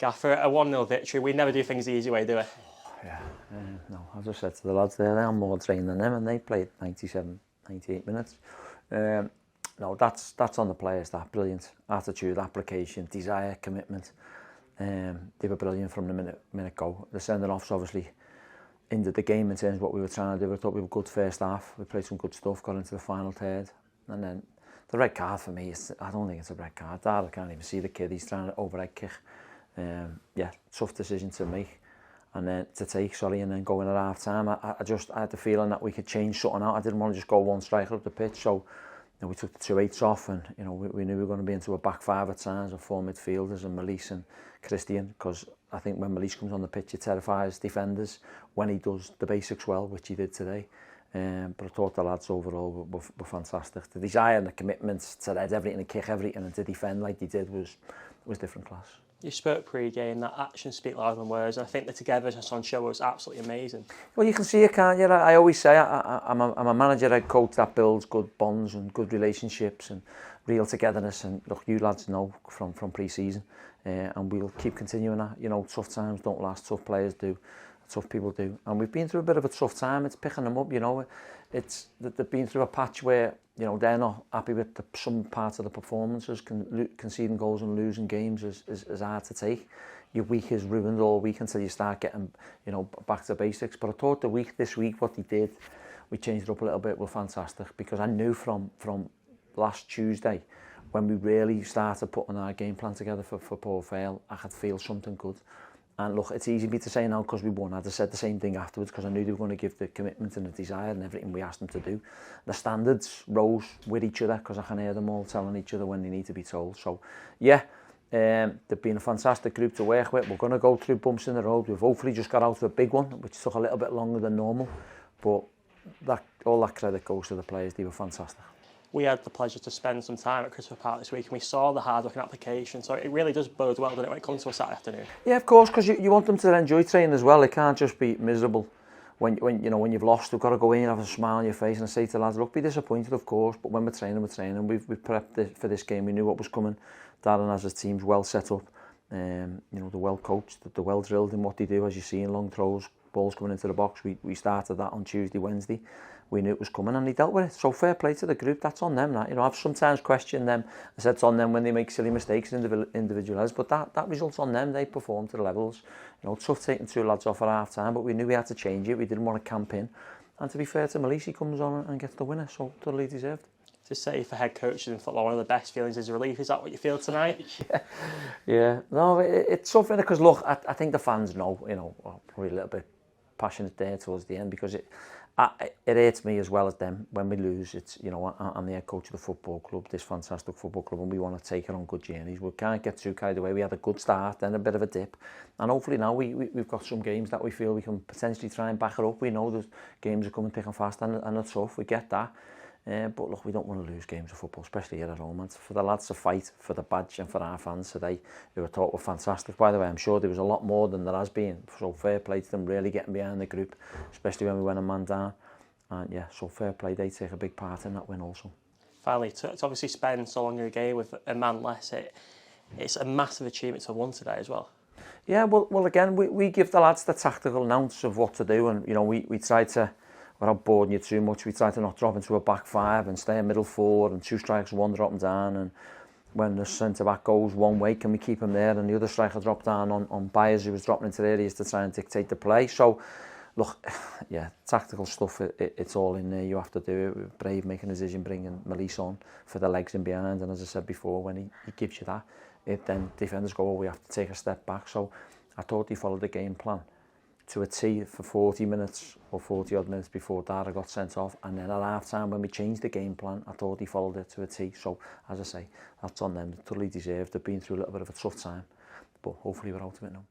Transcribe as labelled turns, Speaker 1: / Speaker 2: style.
Speaker 1: Gaffer, a 1-0 victory. We never do things the easy way, do we?
Speaker 2: Yeah, no, I just said to the lads there, I'm more trained than them, and they played 97, 98 minutes. No, that's on the players, that brilliant attitude, application, desire, commitment. They were brilliant from the minute go. The sending offs obviously ended the game in terms of what we were trying to do. I thought we were good first half. We played some good stuff, got into the final third, and then the red card for me, I don't think it's a red card. I can't even see the kid. He's trying to overhead kick. Yeah, tough decision to make. And then to take, and then go in at half time. I had the feeling that we could change something out. I didn't want to just go one striker up the pitch, so we took the 2-8s off, and we knew we were going to be into a back five at times of 4 midfielders and Malise and Christian, because I think when Malise comes on the pitch, it terrifies defenders when he does the basics well, which he did today. But I thought the lads overall were fantastic. The desire and the commitment to head everything and kick everything and to defend like they did was different class.
Speaker 1: You spoke pre-game that actions speak louder than words, and I think the togetherness on show was absolutely amazing.
Speaker 2: Well, you can see it, can't you? I always say I'm a manager, head coach that builds good bonds and good relationships and real togetherness. And look, you lads know from pre-season, and we'll keep continuing that. Tough times don't last, tough players do, tough people do, and we've been through a bit of a tough time. It's picking them up, It's that they've been through a patch where they're not happy with some parts of the performances. Conceding goals and losing games is hard to take. Your week is ruined all week until you start getting back to basics. But I thought this week what they did, we changed it up a little bit, were fantastic, because I knew from last Tuesday when we really started putting our game plan together for Port Vale, I could feel something good. And look, it's easy for me to say now because we won. I'd have said the same thing afterwards because I knew they were going to give the commitment and the desire and everything we asked them to do. The standards rose with each other because I can hear them all telling each other when they need to be told. So, yeah, they've been a fantastic group to work with. We're going to go through bumps in the road. We've hopefully just got out of a big one, which took a little bit longer than normal. But all that credit goes to the players. They were fantastic.
Speaker 1: We had the pleasure to spend some time at Christopher Park this week, and we saw the hard-working application. So it really does bode well, doesn't it, when it comes to a Saturday afternoon? Yeah,
Speaker 2: of course, because you want them to enjoy training as well. It can't just be miserable when you've lost. We've got to go in and have a smile on your face and say to the lads, look, be disappointed, of course, but when we're training, we're training. We've prepped for this game. We knew what was coming. Darren has his teams well set up. They're well coached, they're well drilled in what they do, as you see in long throws, balls coming into the box. We started that on Tuesday, Wednesday. We knew it was coming and they dealt with it. So fair play to the group. That's on them. I've sometimes questioned them. I said it's on them when they make silly mistakes in individuals, but that results on them. They perform to the levels. Tough taking 2 lads off at half time, but we knew we had to change it. We didn't want to camp in. And to be fair to Malise, he comes on and gets the winner, so totally deserved.
Speaker 1: To say for head coaches in football, one of the best feelings is relief. Is that what you feel tonight?
Speaker 2: Yeah. No, it's tough, because look, I think the fans know, probably a little bit passionate there towards the end, because it hurts me as well as them when we lose. It's I'm the head coach of the football club, this fantastic football club, and we want to take it on good journeys. We can't get too carried away. We had a good start, then a bit of a dip, and hopefully now we've got some games that we feel we can potentially try and back it up. We know the games are coming thick and fast, and they're tough. We get that. But look, we don't want to lose games of football, especially here at home. And for the lads to fight for the badge and for our fans today, who I thought were fantastic. By the way, I'm sure there was a lot more than there has been. So fair play to them, really getting behind the group, especially when we went a man down. And yeah, so fair play. They take a big part in that win also.
Speaker 1: Finally, to obviously spend so long in a game with a man less, it's a massive achievement to have won today as well.
Speaker 2: Yeah, well again, we give the lads the tactical ounce of what to do, and we try to, without boring you too much, we try to not drop into a back five and stay a middle 4 and 2 strikers, 1 dropping down, and when the centre back goes one way, can we keep him there, and the other striker drop down on Byers, who was dropping into the areas to try and dictate the play. So look, yeah, tactical stuff, it's all in there. You have to do it. Brave making a decision, bringing Malise on for the legs in behind, and as I said before, when he gives you that, then defenders go, we have to take a step back. So I thought he followed the game plan to a T for 40 minutes or 40 odd minutes before Dara got sent off, and then at half time when we changed the game plan, I thought he followed it to a T. So as I say, that's on them. They totally deserved. They've been through a little bit of a tough time, but hopefully we're out of it now.